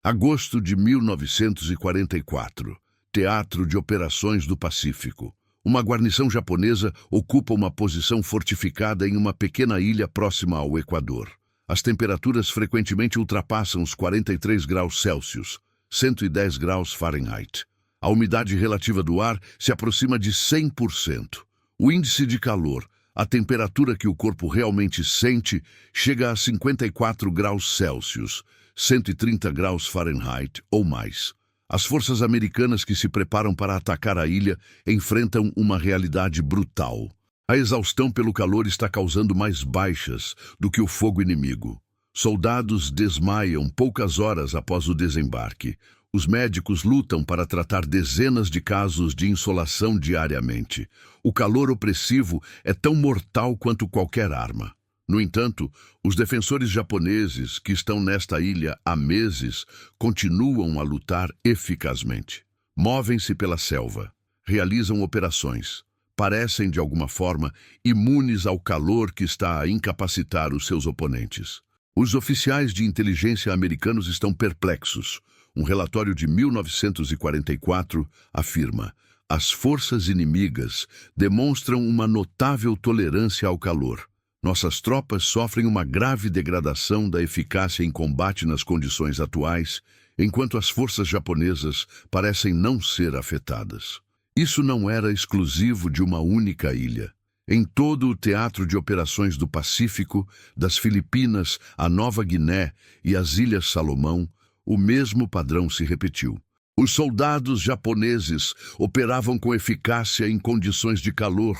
Agosto de 1944. Teatro de Operações do Pacífico. Uma guarnição japonesa ocupa uma posição fortificada em uma pequena ilha próxima ao Equador. As temperaturas frequentemente ultrapassam os 43 graus Celsius, 110 graus Fahrenheit. A umidade relativa do ar se aproxima de 100%. O índice de calor, a temperatura que o corpo realmente sente, chega a 54 graus Celsius, 130 graus Fahrenheit ou mais. As forças americanas que se preparam para atacar a ilha enfrentam uma realidade brutal. A exaustão pelo calor está causando mais baixas do que o fogo inimigo. Soldados desmaiam poucas horas após o desembarque. Os médicos lutam para tratar dezenas de casos de insolação diariamente. O calor opressivo é tão mortal quanto qualquer arma. No entanto, os defensores japoneses, que estão nesta ilha há meses, continuam a lutar eficazmente. Movem-se pela selva, realizam operações, parecem, de alguma forma, imunes ao calor que está a incapacitar os seus oponentes. Os oficiais de inteligência americanos estão perplexos. Um relatório de 1944 afirma: as forças inimigas demonstram uma notável tolerância ao calor. Nossas tropas sofrem uma grave degradação da eficácia em combate nas condições atuais, enquanto as forças japonesas parecem não ser afetadas. Isso não era exclusivo de uma única ilha. Em todo o teatro de operações do Pacífico, das Filipinas à Nova Guiné e às Ilhas Salomão, o mesmo padrão se repetiu. Os soldados japoneses operavam com eficácia em condições de calor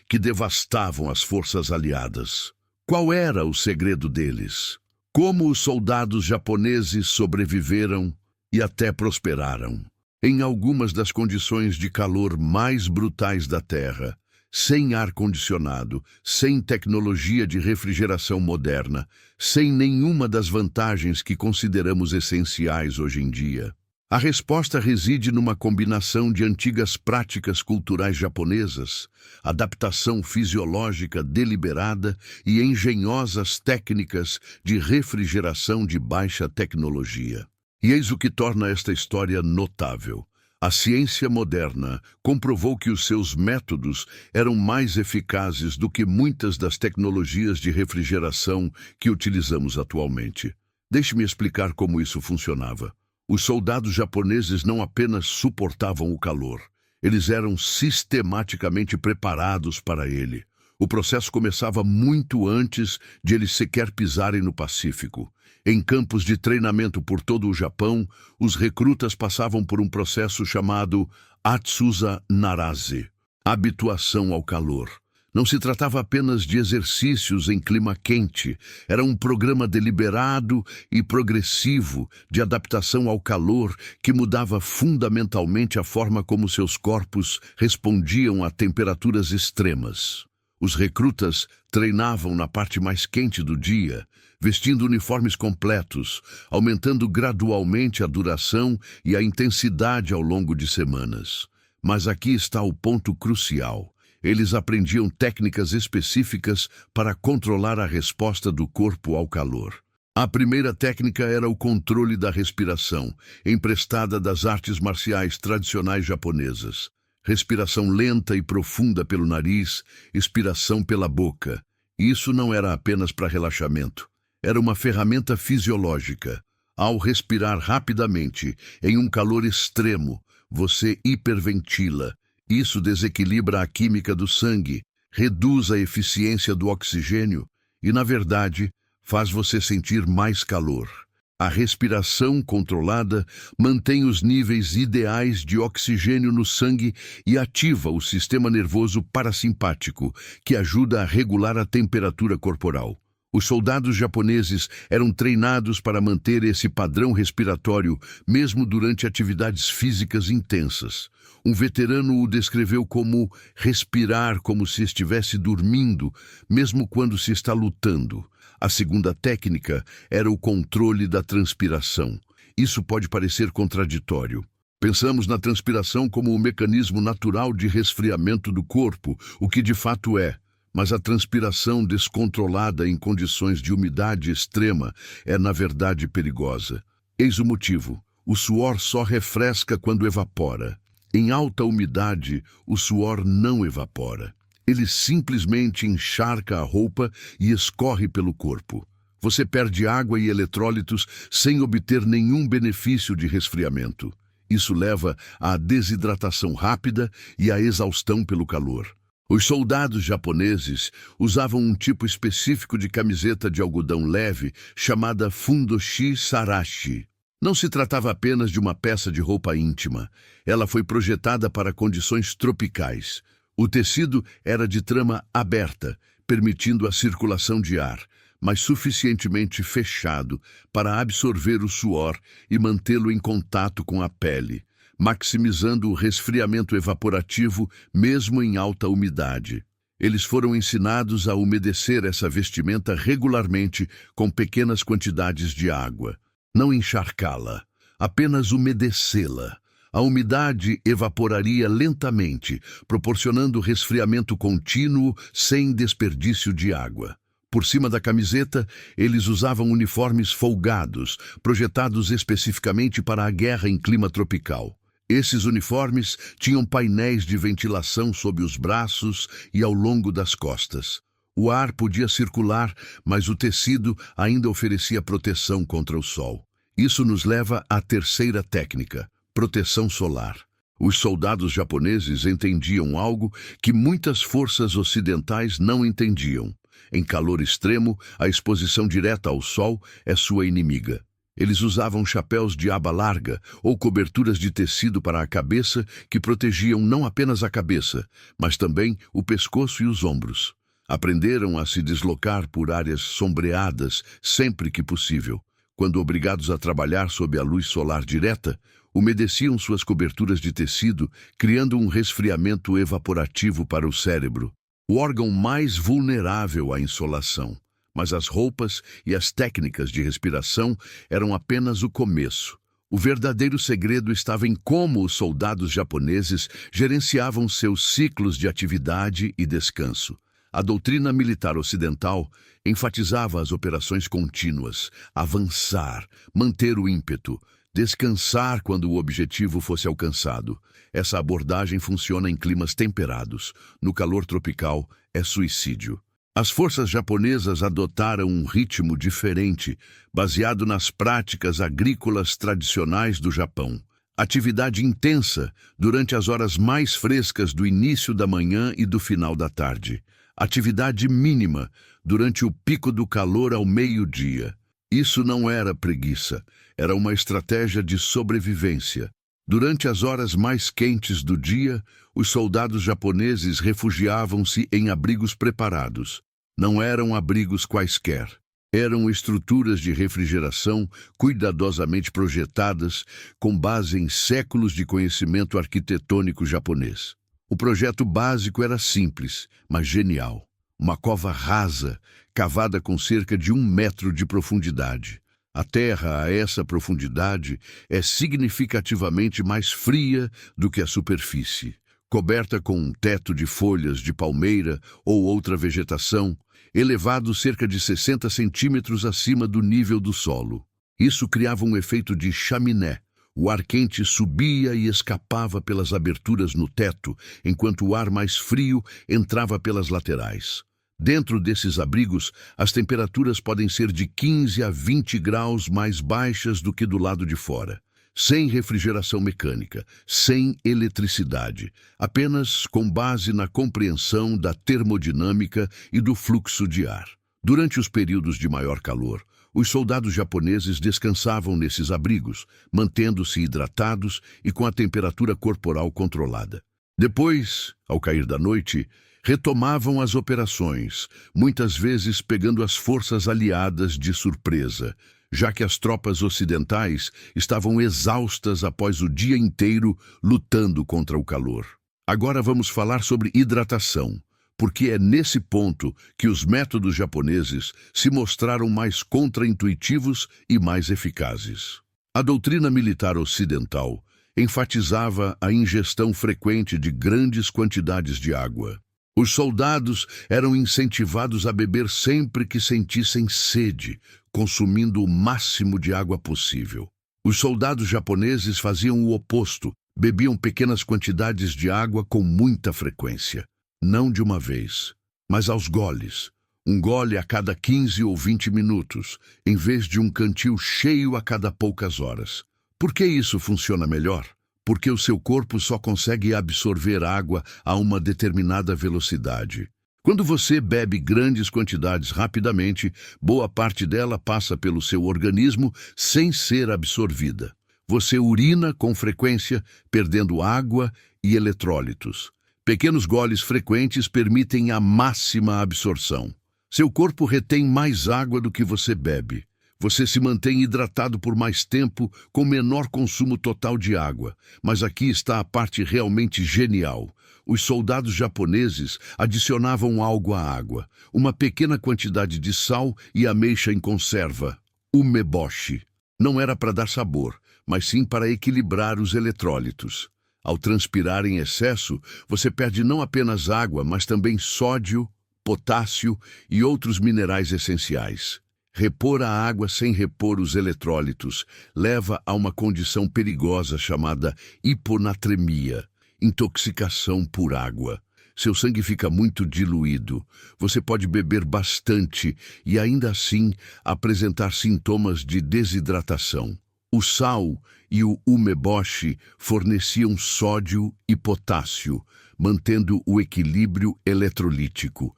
que devastavam as forças aliadas. Qual era o segredo deles? Como os soldados japoneses sobreviveram e até prosperaram? Em algumas das condições de calor mais brutais da Terra, sem ar-condicionado, sem tecnologia de refrigeração moderna, sem nenhuma das vantagens que consideramos essenciais hoje em dia. A resposta reside numa combinação de antigas práticas culturais japonesas, adaptação fisiológica deliberada e engenhosas técnicas de refrigeração de baixa tecnologia. E eis o que torna esta história notável. A ciência moderna comprovou que os seus métodos eram mais eficazes do que muitas das tecnologias de refrigeração que utilizamos atualmente. Deixe-me explicar como isso funcionava. Os soldados japoneses não apenas suportavam o calor, eles eram sistematicamente preparados para ele. O processo começava muito antes de eles sequer pisarem no Pacífico. Em campos de treinamento por todo o Japão, os recrutas passavam por um processo chamado Atsuza Naraze, habituação ao calor. Não se tratava apenas de exercícios em clima quente, era um programa deliberado e progressivo de adaptação ao calor que mudava fundamentalmente a forma como seus corpos respondiam a temperaturas extremas. Os recrutas treinavam na parte mais quente do dia, vestindo uniformes completos, aumentando gradualmente a duração e a intensidade ao longo de semanas. Mas aqui está o ponto crucial. Eles aprendiam técnicas específicas para controlar a resposta do corpo ao calor. A primeira técnica era o controle da respiração, emprestada das artes marciais tradicionais japonesas. Respiração lenta e profunda pelo nariz, expiração pela boca. Isso não era apenas para relaxamento. Era uma ferramenta fisiológica. Ao respirar rapidamente, em um calor extremo, você hiperventila. Isso desequilibra a química do sangue, reduz a eficiência do oxigênio e, na verdade, faz você sentir mais calor. A respiração controlada mantém os níveis ideais de oxigênio no sangue e ativa o sistema nervoso parasimpático, que ajuda a regular a temperatura corporal. Os soldados japoneses eram treinados para manter esse padrão respiratório mesmo durante atividades físicas intensas. Um veterano o descreveu como respirar como se estivesse dormindo, mesmo quando se está lutando. A segunda técnica era o controle da transpiração. Isso pode parecer contraditório. Pensamos na transpiração como um mecanismo natural de resfriamento do corpo, o que de fato é. Mas a transpiração descontrolada em condições de umidade extrema é, na verdade, perigosa. Eis o motivo: o suor só refresca quando evapora. Em alta umidade, o suor não evapora. Ele simplesmente encharca a roupa e escorre pelo corpo. Você perde água e eletrólitos sem obter nenhum benefício de resfriamento. Isso leva à desidratação rápida e à exaustão pelo calor. Os soldados japoneses usavam um tipo específico de camiseta de algodão leve chamada fundoshi sarashi. Não se tratava apenas de uma peça de roupa íntima. Ela foi projetada para condições tropicais. O tecido era de trama aberta, permitindo a circulação de ar, mas suficientemente fechado para absorver o suor e mantê-lo em contato com a pele, maximizando o resfriamento evaporativo mesmo em alta umidade. Eles foram ensinados a umedecer essa vestimenta regularmente com pequenas quantidades de água. Não encharcá-la, apenas umedecê-la. A umidade evaporaria lentamente, proporcionando resfriamento contínuo sem desperdício de água. Por cima da camiseta, eles usavam uniformes folgados, projetados especificamente para a guerra em clima tropical. Esses uniformes tinham painéis de ventilação sob os braços e ao longo das costas. O ar podia circular, mas o tecido ainda oferecia proteção contra o sol. Isso nos leva à terceira técnica: proteção solar. Os soldados japoneses entendiam algo que muitas forças ocidentais não entendiam. Em calor extremo, a exposição direta ao sol é sua inimiga. Eles usavam chapéus de aba larga ou coberturas de tecido para a cabeça que protegiam não apenas a cabeça, mas também o pescoço e os ombros. Aprenderam a se deslocar por áreas sombreadas sempre que possível. Quando obrigados a trabalhar sob a luz solar direta, umedeciam suas coberturas de tecido, criando um resfriamento evaporativo para o cérebro, o órgão mais vulnerável à insolação. Mas as roupas e as técnicas de respiração eram apenas o começo. O verdadeiro segredo estava em como os soldados japoneses gerenciavam seus ciclos de atividade e descanso. A doutrina militar ocidental enfatizava as operações contínuas, avançar, manter o ímpeto, descansar quando o objetivo fosse alcançado. Essa abordagem funciona em climas temperados. No calor tropical, é suicídio. As forças japonesas adotaram um ritmo diferente, baseado nas práticas agrícolas tradicionais do Japão. Atividade intensa durante as horas mais frescas do início da manhã e do final da tarde. Atividade mínima durante o pico do calor ao meio-dia. Isso não era preguiça, era uma estratégia de sobrevivência. Durante as horas mais quentes do dia, os soldados japoneses refugiavam-se em abrigos preparados. Não eram abrigos quaisquer. Eram estruturas de refrigeração cuidadosamente projetadas com base em séculos de conhecimento arquitetônico japonês. O projeto básico era simples, mas genial. Uma cova rasa, cavada com cerca de 1 metro de profundidade. A terra a essa profundidade é significativamente mais fria do que a superfície. Coberta com um teto de folhas de palmeira ou outra vegetação, elevado cerca de 60 centímetros acima do nível do solo. Isso criava um efeito de chaminé. O ar quente subia e escapava pelas aberturas no teto, enquanto o ar mais frio entrava pelas laterais. Dentro desses abrigos, as temperaturas podem ser de 15 a 20 graus mais baixas do que do lado de fora. Sem refrigeração mecânica, sem eletricidade, apenas com base na compreensão da termodinâmica e do fluxo de ar. Durante os períodos de maior calor, os soldados japoneses descansavam nesses abrigos, mantendo-se hidratados e com a temperatura corporal controlada. Depois, ao cair da noite, retomavam as operações, muitas vezes pegando as forças aliadas de surpresa, já que as tropas ocidentais estavam exaustas após o dia inteiro lutando contra o calor. Agora vamos falar sobre hidratação, porque é nesse ponto que os métodos japoneses se mostraram mais contraintuitivos e mais eficazes. A doutrina militar ocidental enfatizava a ingestão frequente de grandes quantidades de água. Os soldados eram incentivados a beber sempre que sentissem sede, consumindo o máximo de água possível. Os soldados japoneses faziam o oposto, bebiam pequenas quantidades de água com muita frequência. Não de uma vez, mas aos goles. Um gole a cada 15 ou 20 minutos, em vez de um cantil cheio a cada poucas horas. Por que isso funciona melhor? Porque o seu corpo só consegue absorver água a uma determinada velocidade. Quando você bebe grandes quantidades rapidamente, boa parte dela passa pelo seu organismo sem ser absorvida. Você urina com frequência, perdendo água e eletrólitos. Pequenos goles frequentes permitem a máxima absorção. Seu corpo retém mais água do que você bebe. Você se mantém hidratado por mais tempo com menor consumo total de água. Mas aqui está a parte realmente genial. Os soldados japoneses adicionavam algo à água, uma pequena quantidade de sal e ameixa em conserva, umeboshi. Não era para dar sabor, mas sim para equilibrar os eletrólitos. Ao transpirar em excesso, você perde não apenas água, mas também sódio, potássio e outros minerais essenciais. Repor a água sem repor os eletrólitos leva a uma condição perigosa chamada hiponatremia, intoxicação por água. Seu sangue fica muito diluído. Você pode beber bastante e ainda assim apresentar sintomas de desidratação. O sal e o umeboshi forneciam sódio e potássio, mantendo o equilíbrio eletrolítico.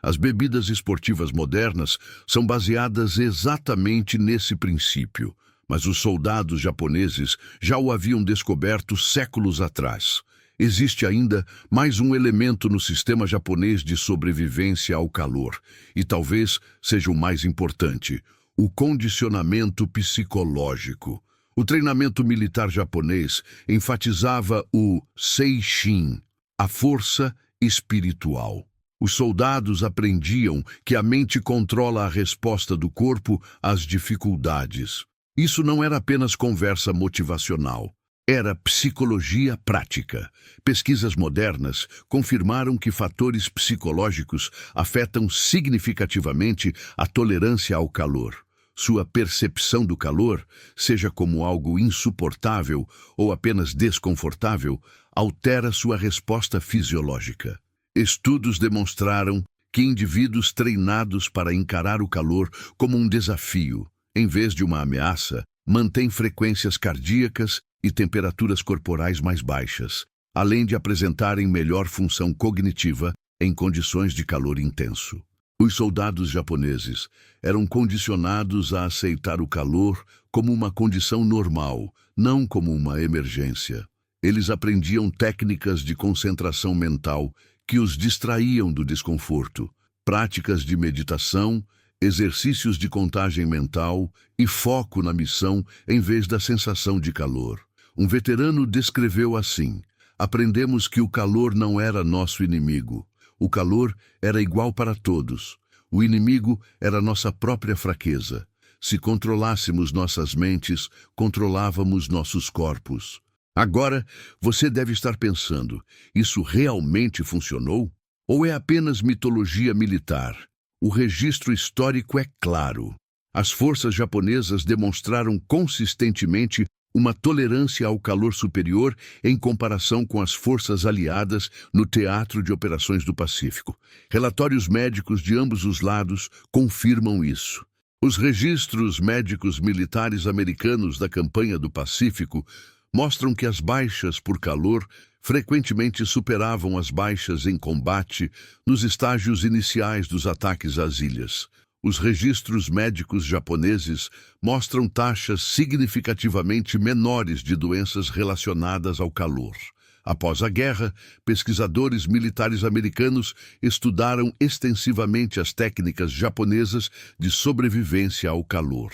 As bebidas esportivas modernas são baseadas exatamente nesse princípio, mas os soldados japoneses já o haviam descoberto séculos atrás. Existe ainda mais um elemento no sistema japonês de sobrevivência ao calor, e talvez seja o mais importante: o condicionamento psicológico. O treinamento militar japonês enfatizava o seishin, a força espiritual. Os soldados aprendiam que a mente controla a resposta do corpo às dificuldades. Isso não era apenas conversa motivacional. Era psicologia prática. Pesquisas modernas confirmaram que fatores psicológicos afetam significativamente a tolerância ao calor. Sua percepção do calor, seja como algo insuportável ou apenas desconfortável, altera sua resposta fisiológica. Estudos demonstraram que indivíduos treinados para encarar o calor como um desafio, em vez de uma ameaça, mantêm frequências cardíacas e temperaturas corporais mais baixas, além de apresentarem melhor função cognitiva em condições de calor intenso. Os soldados japoneses eram condicionados a aceitar o calor como uma condição normal, não como uma emergência. Eles aprendiam técnicas de concentração mental que os distraíam do desconforto, práticas de meditação, exercícios de contagem mental e foco na missão em vez da sensação de calor. Um veterano descreveu assim: aprendemos que o calor não era nosso inimigo. O calor era igual para todos. O inimigo era nossa própria fraqueza. Se controlássemos nossas mentes, controlávamos nossos corpos. Agora, você deve estar pensando, isso realmente funcionou? Ou é apenas mitologia militar? O registro histórico é claro. As forças japonesas demonstraram consistentemente uma tolerância ao calor superior em comparação com as forças aliadas no Teatro de Operações do Pacífico. Relatórios médicos de ambos os lados confirmam isso. Os registros médicos militares americanos da campanha do Pacífico mostram que as baixas por calor frequentemente superavam as baixas em combate nos estágios iniciais dos ataques às ilhas. Os registros médicos japoneses mostram taxas significativamente menores de doenças relacionadas ao calor. Após a guerra, pesquisadores militares americanos estudaram extensivamente as técnicas japonesas de sobrevivência ao calor.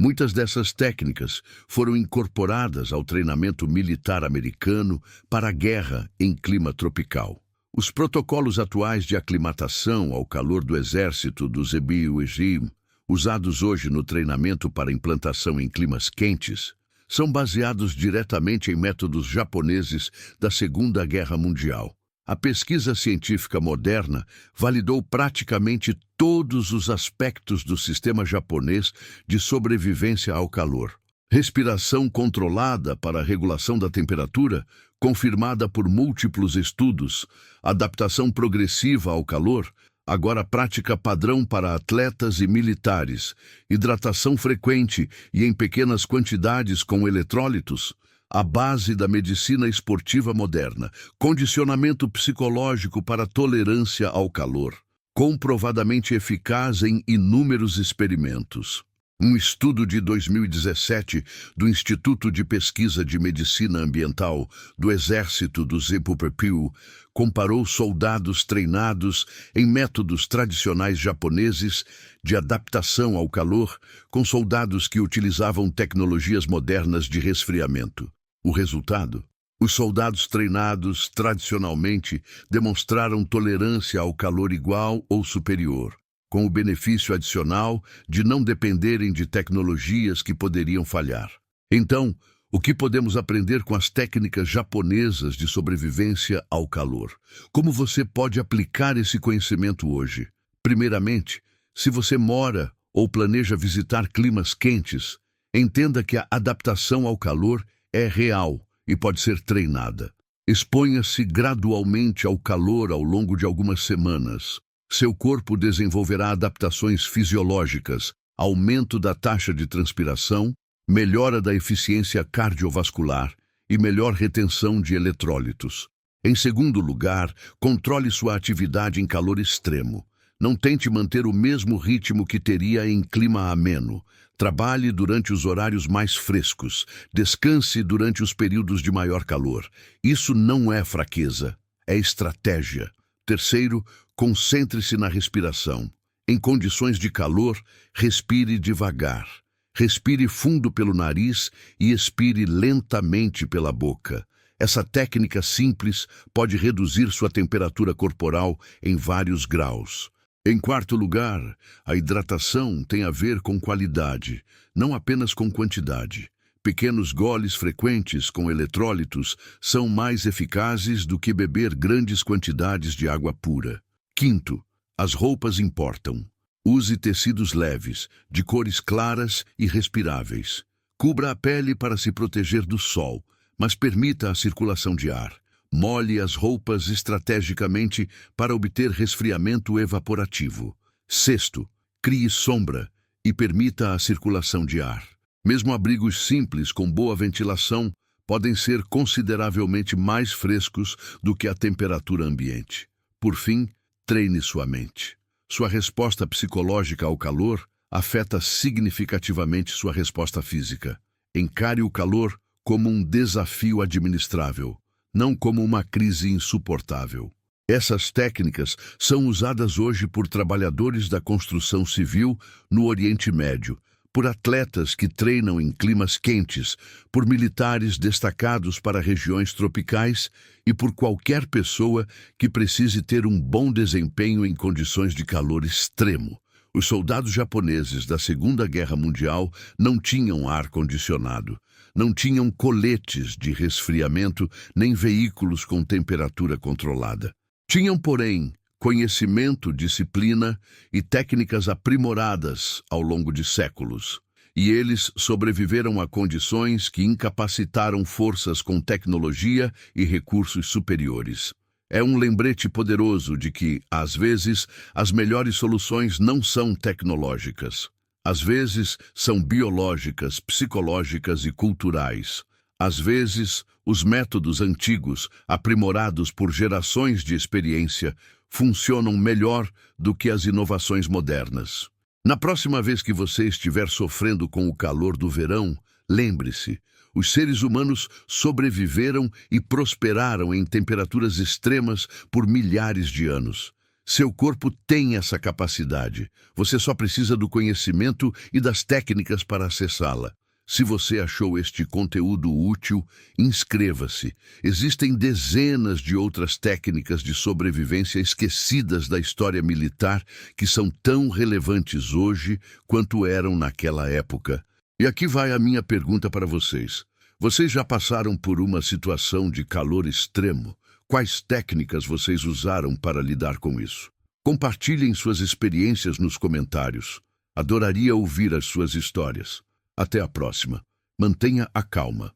Muitas dessas técnicas foram incorporadas ao treinamento militar americano para a guerra em clima tropical. Os protocolos atuais de aclimatação ao calor do exército do Zebi-Ujim, usados hoje no treinamento para implantação em climas quentes, são baseados diretamente em métodos japoneses da Segunda Guerra Mundial. A pesquisa científica moderna validou praticamente todos os aspectos do sistema japonês de sobrevivência ao calor. Respiração controlada para a regulação da temperatura, confirmada por múltiplos estudos, adaptação progressiva ao calor, agora prática padrão para atletas e militares, hidratação frequente e em pequenas quantidades com eletrólitos, a base da medicina esportiva moderna, condicionamento psicológico para tolerância ao calor, comprovadamente eficaz em inúmeros experimentos. Um estudo de 2017 do Instituto de Pesquisa de Medicina Ambiental do Exército do Zepupepil comparou soldados treinados em métodos tradicionais japoneses de adaptação ao calor com soldados que utilizavam tecnologias modernas de resfriamento. O resultado? Os soldados treinados tradicionalmente demonstraram tolerância ao calor igual ou superior, com o benefício adicional de não dependerem de tecnologias que poderiam falhar. Então, o que podemos aprender com as técnicas japonesas de sobrevivência ao calor? Como você pode aplicar esse conhecimento hoje? Primeiramente, se você mora ou planeja visitar climas quentes, entenda que a adaptação ao calor é real e pode ser treinada. Exponha-se gradualmente ao calor ao longo de algumas semanas. Seu corpo desenvolverá adaptações fisiológicas, aumento da taxa de transpiração, melhora da eficiência cardiovascular e melhor retenção de eletrólitos. Em segundo lugar, controle sua atividade em calor extremo. Não tente manter o mesmo ritmo que teria em clima ameno. Trabalhe durante os horários mais frescos. Descanse durante os períodos de maior calor. Isso não é fraqueza, é estratégia. Terceiro, concentre-se na respiração. Em condições de calor, respire devagar. Respire fundo pelo nariz e expire lentamente pela boca. Essa técnica simples pode reduzir sua temperatura corporal em vários graus. Em quarto lugar, a hidratação tem a ver com qualidade, não apenas com quantidade. Pequenos goles frequentes com eletrólitos são mais eficazes do que beber grandes quantidades de água pura. Quinto, as roupas importam. Use tecidos leves, de cores claras e respiráveis. Cubra a pele para se proteger do sol, mas permita a circulação de ar. Molhe as roupas estrategicamente para obter resfriamento evaporativo. Sexto, crie sombra e permita a circulação de ar. Mesmo abrigos simples com boa ventilação podem ser consideravelmente mais frescos do que a temperatura ambiente. Por fim, treine sua mente. Sua resposta psicológica ao calor afeta significativamente sua resposta física. Encare o calor como um desafio administrável, não como uma crise insuportável. Essas técnicas são usadas hoje por trabalhadores da construção civil no Oriente Médio, por atletas que treinam em climas quentes, por militares destacados para regiões tropicais e por qualquer pessoa que precise ter um bom desempenho em condições de calor extremo. Os soldados japoneses da Segunda Guerra Mundial não tinham ar-condicionado, não tinham coletes de resfriamento nem veículos com temperatura controlada. Tinham, porém, conhecimento, disciplina e técnicas aprimoradas ao longo de séculos. E eles sobreviveram a condições que incapacitaram forças com tecnologia e recursos superiores. É um lembrete poderoso de que, às vezes, as melhores soluções não são tecnológicas. Às vezes, são biológicas, psicológicas e culturais. Às vezes, os métodos antigos, aprimorados por gerações de experiência, funcionam melhor do que as inovações modernas. Na próxima vez que você estiver sofrendo com o calor do verão, lembre-se, os seres humanos sobreviveram e prosperaram em temperaturas extremas por milhares de anos. Seu corpo tem essa capacidade. Você só precisa do conhecimento e das técnicas para acessá-la. Se você achou este conteúdo útil, inscreva-se. Existem dezenas de outras técnicas de sobrevivência esquecidas da história militar que são tão relevantes hoje quanto eram naquela época. E aqui vai a minha pergunta para vocês. Vocês já passaram por uma situação de calor extremo? Quais técnicas vocês usaram para lidar com isso? Compartilhem suas experiências nos comentários. Adoraria ouvir as suas histórias. Até a próxima. Mantenha a calma.